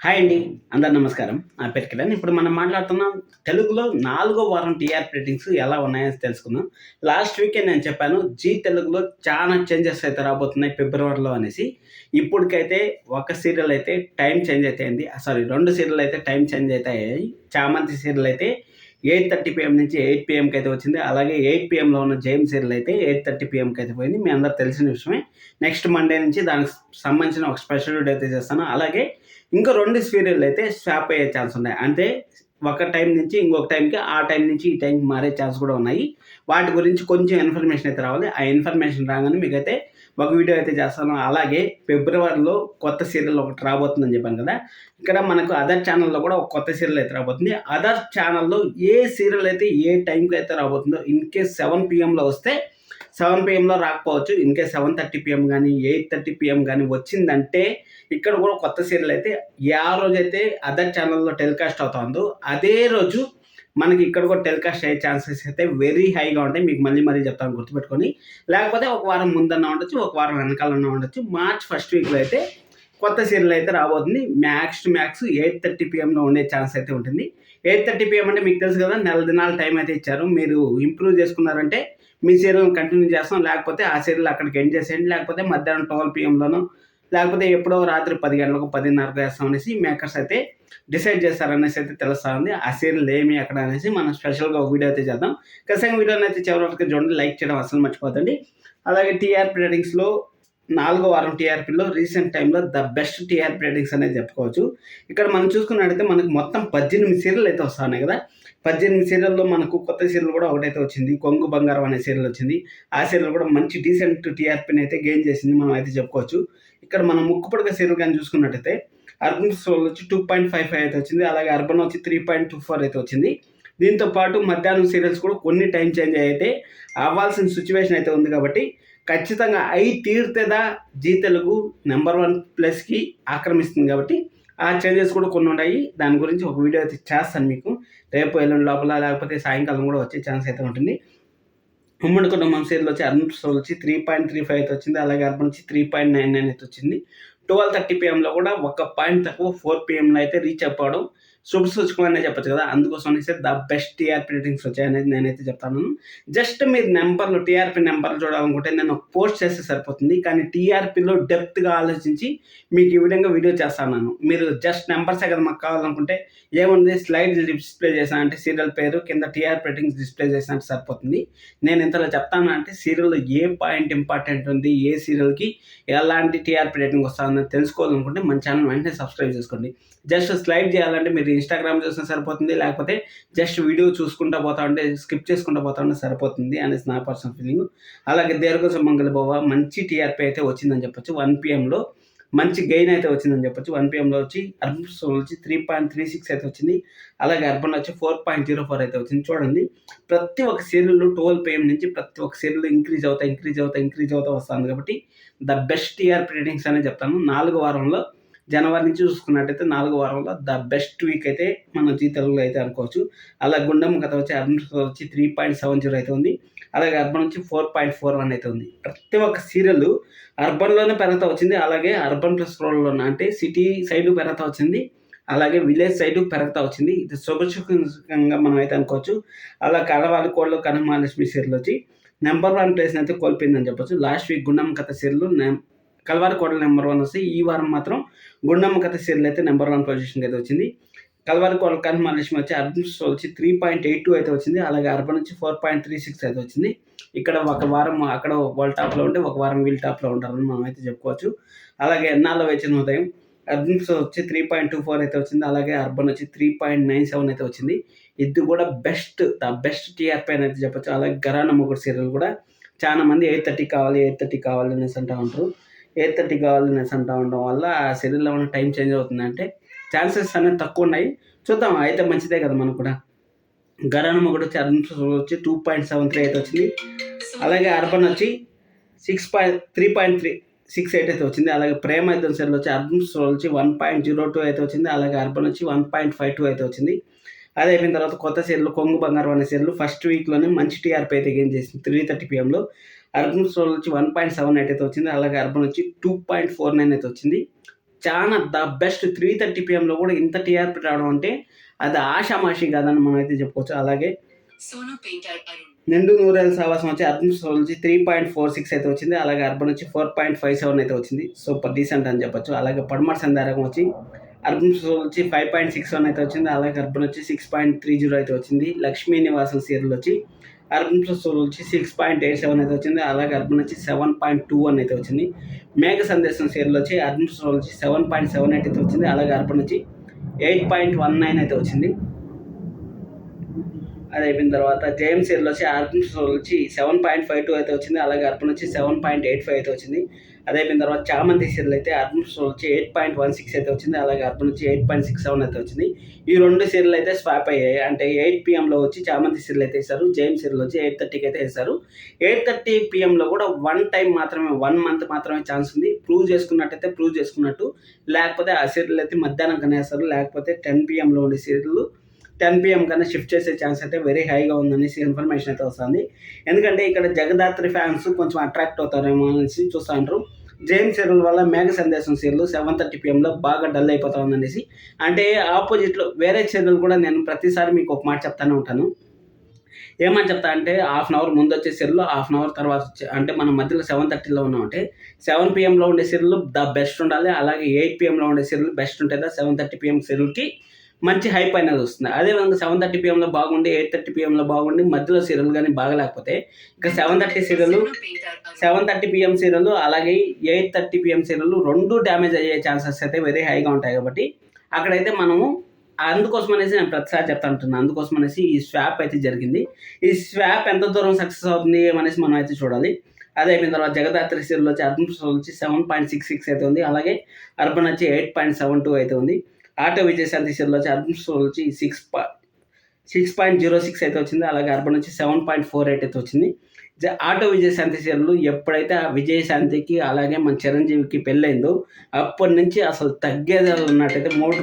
Hi అండి. అందరు నమస్కారం. నా పేరు కిరణ్. ఇప్పుడు మనం మాట్లాడుతున్నాం తెలుగులో 4 వారం టీఆర్పీ రేటింగ్స్ ఎలా ఉన్నాయో తెలుసుకుందాం. లాస్ట్ వీకే నేను చెప్పాను జీ తెలుగులో చాలా చేంజెస్ అయితే రాబోతున్నాయి ఫిబ్రవరిలో అనేసి. ఇప్పటికైతే ఒక సీరియల్ అయితే టైం చేంజ్ అయితే అయింది. సారీ 2 సీరియల్ అయితే టైం చేంజ్ అయితే అయ్యాయి. చామంతి సీరియల్ అయితే 8:30 PM నుంచి 8 PMకి అయితే వచ్చింది. అలాగే 8 PMలో ఉన్న జేమ్ సీరియల్ అయితే 8:30 PMకి అయితే పోయింది. మీ అందరికి తెలిసిన విషయమే. నెక్స్ట్ మండే నుంచి దానికి సంబంధించిన ఒక స్పెషల్ వీడియో అయితే చేస్తాను. అలాగే ఇంకో 2 సీరియల్‌లు అయితే స్వాప్ అయ్యే ఛాన్స్ ఉన్నాయి. అంటే ఒక టైం నుంచి ఇంకొక టైంకి, ఆ టైం నుంచి ఈ టైంకి మారే ఛాన్స్ కూడా ఉన్నాయి. వాటి గురించి కొంచెం ఇన్ఫర్మేషన్ అయితే రావాలి. ఆ ఇన్ఫర్మేషన్ రాగానే మీకైతే ఒక వీడియో అయితే చేస్తాను. అలాగే ఫిబ్రవరిలో కొత్త సీరియల్ ఒకటి రాబోతుందని చెప్పాను కదా! ఇక్కడ మనకు అదర్ ఛానెల్‌లో కూడా ఒక కొత్త సీరియల్ అయితే రాబోతుంది. అదర్ ఛానెల్‌లో ఏ సీరియల్ అయితే ఏ టైంకి అయితే రాబోతుందో ఇన్‌కేస్ 7 PMలో వస్తే 7 PMలో రాకపోవచ్చు. ఇన్‌కేస్ 7:30 PM గానీ, 8:30 PM గానీ వచ్చిందంటే ఇక్కడ కూడా కొత్త సీరియల్ అయితే ఆ రోజైతే అదర్ ఛానెల్‌లో టెలికాస్ట్ అవుతుందో అదే రోజు మనకి ఇక్కడ కూడా టెలికాస్ట్ అయ్యే ఛాన్సెస్ అయితే వెరీ హైగా ఉంటాయి. మీకు మళ్ళీ చెప్తాను గుర్తుపెట్టుకొని. లేకపోతే ఒక వారం ముందన్నా ఉండొచ్చు, ఒక వారం వెనకాలన్నా ఉండొచ్చు. మార్చ్ ఫస్ట్ వీక్‌లో అయితే కొత్త సీరియల్ అయితే రాబోతుంది. మ్యాక్స్ టు మ్యాక్స్ 8:30 PMలో ఉండే ఛాన్స్ అయితే ఉంటుంది. 8:30 PM అంటే మీకు తెలుసు కదా! నెల దినాల టైం అయితే ఇచ్చారు. మీరు ఇంప్రూవ్ చేసుకున్నారంటే మీ సీరియల్‌ని కంటిన్యూ చేస్తాం. లేకపోతే ఆ సీరియల్ అక్కడికి ఎండ్ చేసేయండి. లేకపోతే మధ్యాహ్నం 12 PMలోనో లేకపోతే ఎప్పుడో రాత్రి 10 గంటలకు 10:30కు వేస్తాం అనేసి మేకర్స్ అయితే డిసైడ్ చేస్తారనేసి అయితే తెలుస్తా ఉంది. ఆ సీరియల్ ఏమి ఎక్కడ అనేసి మనం స్పెషల్‌గా ఒక వీడియో అయితే చేద్దాం. ఖచ్చితంగా వీడియోని అయితే చివరి వరకు చూడండి. లైక్ చేయడం అస్సలు మర్చిపోద్దండి. అలాగే టీఆర్పీ రేటింగ్స్‌లో 4 వారం టీఆర్పీలో రీసెంట్ టైమ్‌లో ద బెస్ట్ టీఆర్పీ రేటింగ్స్ అనేది చెప్పుకోవచ్చు. ఇక్కడ మనం చూసుకున్నట్టయితే మనకు మొత్తం 18 సీరియల్ అయితే వస్తా ఉన్నాయి కదా! 18 సీరియల్‌లో మనకు కొత్త సీరియల్ కూడా ఒకటైతే వచ్చింది. 'కొంగు బంగారం' అనే సీరియల్ వచ్చింది. ఆ సీరియల్ కూడా మంచి డీసెంట్ టీఆర్పీని అయితే గెయిన్ చేసింది మనం అయితే చెప్పుకోవచ్చు. ఇక్కడ మనం 'ముక్కుపుడక' సీరియల్ గాని చూసుకున్నట్టయితే అర్బన్ సోల్ వచ్చి 2.55 అయితే వచ్చింది. అలాగే అర్బన్ వచ్చి 3.24 అయితే వచ్చింది. దీంతో పాటు మధ్యాహ్నం సీరియల్స్ కూడా కొన్ని టైం చేంజ్ అయితే అవ్వాల్సిన సిట్యుయేషన్ అయితే ఉంది కాబట్టి ఖచ్చితంగా అయి తీరుతేదా జీ తెలుగు నంబర్ 1 ప్లేస్‌కి ఆక్రమిస్తుంది కాబట్టి ఆ చేంజెస్ కూడా కొన్ని ఉన్నాయి. దాని గురించి ఒక వీడియో అయితే చేస్తాను మీకు. రేపు ఎల్లుండి లోపల లేకపోతే సాయంకాలం కూడా వచ్చే ఛాన్స్ అయితే ఉంటుంది. ఉమ్మడి కుటుంబం సీరియల్ వచ్చి అరుణ్ సోల్ వచ్చి 3.35 అయితే వచ్చింది. అలాగే అర్బన్ వచ్చి 3.99 అయితే వచ్చింది. 12:30 PMలో కూడా ఒక పాయింట్ తక్కువ 4 PMలో అయితే రీచ్ అయిపోవడం శుభసూచకం అనే చెప్పొచ్చు కదా! అందుకోసం అనేసి ద బెస్ట్ టీఆర్పీ రేటింగ్స్ వచ్చాయనేది నేనైతే చెప్తాను. జస్ట్ మీరు నంబర్‌లు టీఆర్పీ నంబర్‌లు చూడాలనుకుంటే నేను ఒక పోస్ట్ చేస్తే సరిపోతుంది. కానీ టీఆర్పీలో డెప్త్‌గా ఆలోచించి మీకు ఈ విధంగా వీడియో చేస్తాను. మీరు జస్ట్ నంబర్సే కదా మాకు కావాలనుకుంటే ఏముంది స్లైడ్ డిస్‌ప్లే చేశాను అంటే సీరియల్ పేరు కింద టీఆర్పీ రేటింగ్స్ డిస్‌ప్లే చేసినా అంటే సరిపోతుంది. నేను ఇంతలో చెప్తాను అంటే సీరియల్‌లో ఏ పాయింట్ ఇంపార్టెంట్ ఉంది, ఏ సీరియల్‌కి ఎలాంటి టీఆర్పీ రేటింగ్ వస్తుందని తెలుసుకోవాలనుకుంటే మన ఛానల్ వెంటనే సబ్స్క్రైబ్ చేసుకోండి. జస్ట్ స్లైడ్ చేయాలంటే మీరు ఇన్‌స్టాగ్రామ్ చూసినా సరిపోతుంది. లేకపోతే జస్ట్ వీడియో చూసుకుంటా పోతా ఉంటే స్కిప్ చేసుకుంటా పోతా ఉంటే సరిపోతుంది అనేసి నా పర్సనల్ ఫీలింగ్. అలాగే 'దీర్ఘ సుమంగళి భవ' మంచి టీఆర్పీ అయితే వచ్చిందని చెప్పొచ్చు. 1 PMలో మంచి గెయిన్ అయితే వచ్చిందని చెప్పొచ్చు. 1 PMలో వచ్చి అర్బన్ సోల్ వచ్చి 3.36 అయితే వచ్చింది. అలాగే అర్బన్ వచ్చి 4.04 అయితే వచ్చింది. చూడండి ప్రతి ఒక్క సీరియల్ 12 PM నుంచి ప్రతి ఒక్క సీరియల్ ఇంక్రీజ్ అవుతా వస్తుంది కాబట్టి ద బెస్ట్ టీఆర్పీ రేటింగ్స్ అనే చెప్తాను. 4 వారంలో జనవరి నుంచి చూసుకున్నట్టయితే 4 వారంలో ద బెస్ట్ వీక్ అయితే మనం జీ తెలుగులో అయితే అనుకోవచ్చు. అలా గుండమ్మ కథ వచ్చి అర్బన్ వచ్చి 3.70 అయితే ఉంది. అలాగే అర్బన్ నుంచి 4.41 అయితే ఉంది. ప్రతి ఒక్క సీరియల్ అర్బన్‌లోనే పెరుగుతా వచ్చింది. అలాగే అర్బన్ ప్లస్ రూరల్‌లోనే అంటే సిటీ సైడు పెరుగుతా వచ్చింది. అలాగే విలేజ్ సైడు పెరుగుతా వచ్చింది. ఇది శుభసూచకంగా మనం అయితే అనుకోవచ్చు. అలా కలవాలి కోళ్ళు కనమహాలక్ష్మి సీరియల్ వచ్చి నంబర్ 1 ప్లేస్‌ని అయితే కోల్పోయిందని చెప్పొచ్చు. లాస్ట్ వీక్ గుండమ్మ కథ సీరియల్ కలవారి కోడలు నంబర్ 1 వస్తే ఈ వారం మాత్రం గుండమ్మ కథ సీరియల్ అయితే నంబర్ 1 పొజిషన్‌కి అయితే వచ్చింది. కలవారి కోడలు కనమహాలక్ష్మి వచ్చి అర్బన్ వచ్చి 3.82 అయితే వచ్చింది. అలాగే అర్బన్ వచ్చి 4.36 అయితే వచ్చింది. ఇక్కడ ఒక వారం అక్కడ వాళ్ళు టాప్‌లో ఉంటే ఒక వారం వీళ్ళు టాప్‌లో ఉంటారని మనం అయితే చెప్పుకోవచ్చు. అలాగే ఎన్నాళ్ళ వేచిన ఉదయం అర్బన్ వచ్చి 3.24 అయితే వచ్చింది. అలాగే అర్బన్ వచ్చి 3.97 అయితే వచ్చింది. ఇది కూడా ద బెస్ట్ టీఆర్పీ అని అయితే చెప్పొచ్చు. అలాగే ఘరానా మొగుడు సీరియల్ కూడా చాలా మంది 8:30 కావాలి అనేసి అంటా ఉంటారు. 8:30 కావాలనేసి అంటా ఉండడం వల్ల ఆ సీరియల్‌లో ఏమైనా టైం చేంజ్ అవుతుందంటే ఛాన్సెస్ అనేవి తక్కువ ఉన్నాయి. చూద్దాం అయితే మంచిదే కదా మనకు కూడా. ఘరానా మొగుడు వచ్చి అర్బన్ వచ్చి 2.73 అయితే వచ్చింది. అలాగే అర్బన్ వచ్చి 3.38 అయితే వచ్చింది. అలాగే ప్రేమ యుద్ధం సీరియల్ వచ్చి అర్బన్ వచ్చి 1.02 అయితే వచ్చింది. అలాగే అర్బన్ వచ్చి 1.52 అయితే వచ్చింది. అది అయిపోయిన తర్వాత కొత్త సీరియల్ 'కొంగు బంగారం' అనే సీరియల్ ఫస్ట్ వీక్‌లోనే మంచి టీఆర్పీ అయితే గెయిన్ చేసింది. 3:30 PMలో అర్బన్ వచ్చి 1.78 అయితే వచ్చింది. అలాగే అర్బన్ వచ్చి 2.49 అయితే వచ్చింది. చాలా ద బెస్ట్ 3:30 PM కూడా ఇంత టీఆర్పీ రావడం అంటే అది ఆషామాషి కాదని మనం అయితే చెప్పుకోవచ్చు. అలాగే నిండు నూరేళ్ళ సావాసం వచ్చి అర్బన్ నుంచి 3.46 అయితే వచ్చింది. అలాగే అర్బన్ వచ్చి 4.57 అయితే వచ్చింది. సూపర్ డీసెంట్ అని చెప్పొచ్చు. అలాగే పడమటి సందారకం వచ్చి అర్బన్ వచ్చి 5.61 అయితే వచ్చింది. అలాగే అర్బన్ వచ్చి 6.30 అయితే వచ్చింది. లక్ష్మీ నివాసం సీరియల్ వచ్చి అర్బన్ వచ్చి 6.87 అయితే వచ్చింది. అలాగే అర్బన్ వచ్చి 7.21 అయితే వచ్చింది. మేఘ సందేశం సీరియల్ వచ్చి అర్బన్ వచ్చి 7.78 అయితే వచ్చింది. అలాగే అర్బన్ వచ్చి 8.19 అయితే వచ్చింది. అది అయిపోయిన తర్వాత జేఎం సీరియల్ వచ్చి అర్బన్ వచ్చి 7.52 అయితే వచ్చింది. అలాగే అర్బన్ వచ్చి 7.85 అయితే వచ్చింది. అది అయిపోయిన తర్వాత చామంతి సీరియల్ అయితే అర్బన్ వచ్చి 8.16 అయితే వచ్చింది. అలాగే అర్బన్ వచ్చి 8.67 అయితే వచ్చింది. ఈ రెండు సీరియల్ అయితే స్వాప్ అయ్యాయి. అంటే 8 PM వచ్చి చామంతి సీరియల్ అయితే వేశారు. జేఎం సీరియల్ వచ్చి 8:30కి అయితే వేశారు. 8:30 PM కూడా 1 టైం మాత్రమే 1 మంత్ మాత్రమే ఛాన్స్ ఉంది. ప్రూవ్ చేసుకున్నట్టయితే ప్రూవ్ చేసుకున్నట్టు, లేకపోతే ఆ సీరియల్ అయితే మధ్యాహ్నం కన్నా వేస్తారు. లేకపోతే 10 PM ఉండే సీరియల్ 10 PM కన్నా షిఫ్ట్ చేసే ఛాన్స్ అయితే వెరీ హైగా ఉందనేసి ఇన్ఫర్మేషన్ అయితే వస్తుంది. ఎందుకంటే ఇక్కడ జగదాత్రి ఫ్యాన్స్ కొంచెం అట్రాక్ట్ అవుతారేమో అనేసి చూస్తూ ఉంటారు. జేమ్స్ సీరియల్ వల్ల మేఘ సందేశం సీరియల్ 7:30 PM బాగా డల్ అయిపోతా ఉందనేసి. అంటే ఆపోజిట్లో వేరే సీరియల్ కూడా నేను ప్రతిసారి మీకు ఒక మాట చెప్తానే ఉంటాను. ఏమని చెప్తా అంటే హాఫ్ అన్ అవర్ ముందు వచ్చే సీరియల్, హాఫ్ అన్ అవర్ తర్వాత వచ్చే, అంటే మనం మధ్యలో 7:30లో ఉన్నామంటే 7 PM ఉండే సీరియల్ ద బెస్ట్ ఉండాలి. అలాగే 8 PM ఉండే సీరియల్ బెస్ట్ ఉంటుందా 7:30 PM సీరియల్కి మంచి హైప్ అనేది వస్తుంది. అదేవిధంగా 7:30 PM బాగుండి 8:30 PM బాగుండి మధ్యలో సీరియల్ కానీ బాగలేకపోతే ఇక 7:30 PM సీరియల్ అలాగే 8:30 PM సీరియల్ రెండు డ్యామేజ్ అయ్యే ఛాన్సెస్ అయితే వెరీ హైగా ఉంటాయి. కాబట్టి అక్కడైతే మనము అందుకోసం అనేసి నేను ప్రతిసారి చెప్తా ఉంటున్నాను. అందుకోసం అనేసి ఈ స్వాప్ అయితే జరిగింది. ఈ స్వాప్ ఎంత దూరం సక్సెస్ అవుతుంది అనేసి మనం అయితే చూడాలి. అదే అయిపోయిన తర్వాత జగదాత్రి సీరియల్ వచ్చి అర్బన్ వచ్చి 7.66 అయితే ఉంది. అలాగే అర్బన్ వచ్చి 8.72 అయితే ఉంది. ఆటో విజయశాంతి సీరియల్ వచ్చి అర్బన్ వచ్చి 6.06 అయితే వచ్చింది. అలాగే అర్బన్ వచ్చి 7.48 అయితే వచ్చింది. ఆటో విజయశాంతి సీరియల్ ఎప్పుడైతే ఆ విజయశాంతికి అలాగే మన చిరంజీవికి పెళ్ళైందో అప్పటి నుంచి అసలు తగ్గేది ఉన్నట్టయితే 3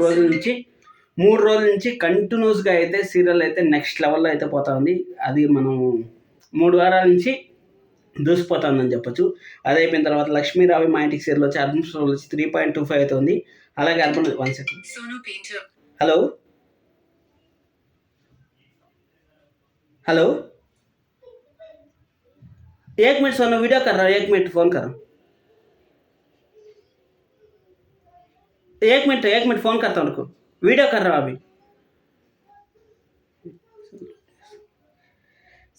రోజుల నుంచి కంటిన్యూస్గా అయితే సీరియల్ అయితే నెక్స్ట్ లెవెల్లో అయితే పోతా ఉంది. అది మనం 3 వారాల నుంచి దూసిపోతుందని చెప్పొచ్చు. అది అయిపోయిన తర్వాత లక్ష్మీరావి మా ఇంటికి సీరియల్ వచ్చి అర్బన్ వచ్చి 3.25 అయితే ఉంది. అలాగే urban 1 second. Hello hello 1 minute Sonu video कर रहा हूँ 1 मिनट फ़ोन कर रहा हूँ 1 मिनट फ़ोन करता हूँ उनको वीडियो कर रहा हूँ अभी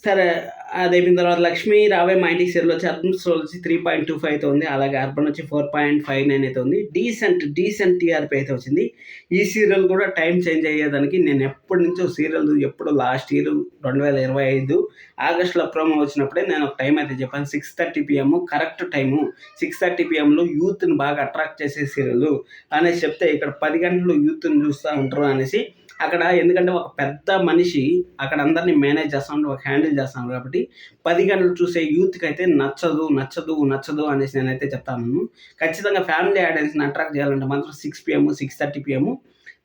సరే అది అయిపోయిన తర్వాత లక్ష్మీ రావే మా ఇంటికి సీరియల్ వచ్చి అర్బన్ వచ్చి 3.25 అయితే ఉంది. అలాగే అర్బన్ వచ్చి 4.59 అయితే ఉంది. డీసెంట్ టీఆర్పీ అయితే వచ్చింది. ఈ సీరియల్ కూడా టైం చేంజ్ అయ్యేదానికి నేను ఎప్పటి నుంచో సీరియల్ ఎప్పుడు లాస్ట్ ఇయర్ 2025 ఆగస్టులో ప్రోమో వచ్చినప్పుడే నేను ఒక టైం అయితే చెప్పాను. 6:30 PM కరెక్ట్ టైము. 6:30 PMలో యూత్ని బాగా అట్రాక్ట్ చేసే సీరియల్ అనేసి చెప్తే ఇక్కడ 10 గంటలు యూత్ని చూస్తూ ఉంటారు అనేసి అక్కడ, ఎందుకంటే ఒక పెద్ద మనిషి అక్కడ అందరినీ మేనేజ్ చేస్తాడు, ఒక హ్యాండిల్ చేస్తాడు. కాబట్టి 10 గంటలు చూసే యూత్కి అయితే నచ్చదు అనేసి నేనైతే చెప్తాను. ఖచ్చితంగా ఫ్యామిలీ ఆడియన్స్ని అట్రాక్ట్ చేయాలంటే మాత్రం 6 PM 6:30 PM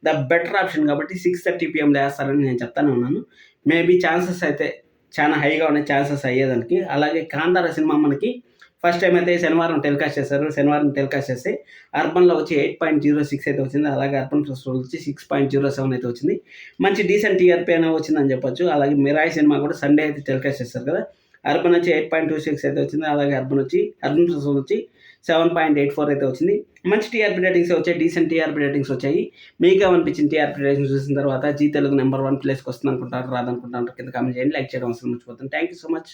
the better option. కాబట్టి 6:30 PMలో వేస్తారని నేను చెప్తానే ఉన్నాను. మేబీ ఛాన్సెస్ అయితే చాలా హైగా ఉన్నాయి ఛాన్సెస్ అయ్యేదానికి. అలాగే కాంతార సినిమా మనకి ఫస్ట్ టైం అయితే శనివారం టెలికాస్ట్ చేశారు. శనివారం టెలికాస్ట్ చేస్తే అర్బన్లో వచ్చి 8.06 అయితే వచ్చింది. అలాగే అర్బన్ వచ్చి 6.07 అయితే వచ్చింది. మంచి డీసెంట్ టీఆర్పీ అనేది వచ్చిందని చెప్పొచ్చు. అలాగే మిరాయి సినిమా కూడా సండే అయితే టెలికాస్ట్ చేస్తారు కదా, అర్బన్ వచ్చి 8.26 అయితే వచ్చింది. అలాగే అర్బన్ వచ్చి 7.84 అయితే వచ్చింది. మంచి టీఆర్పీ రేటింగ్స్ వచ్చాయి, డీసెంట్ టీఆర్పీ రేటింగ్స్ వచ్చాయి. మీకు ఏమనిపించింది టీఆర్పీ రేటింగ్స్ చూసిన తర్వాత? జీ తెలుగు నెంబర్ 1 ప్లేస్కి వస్తుంది అనుకుంటారు, రాదనుకుంటారు? కింద కామెంట్ చేయండి, లైక్ చేయడం అవసరం మర్చిపోతుంది. Thank you so much.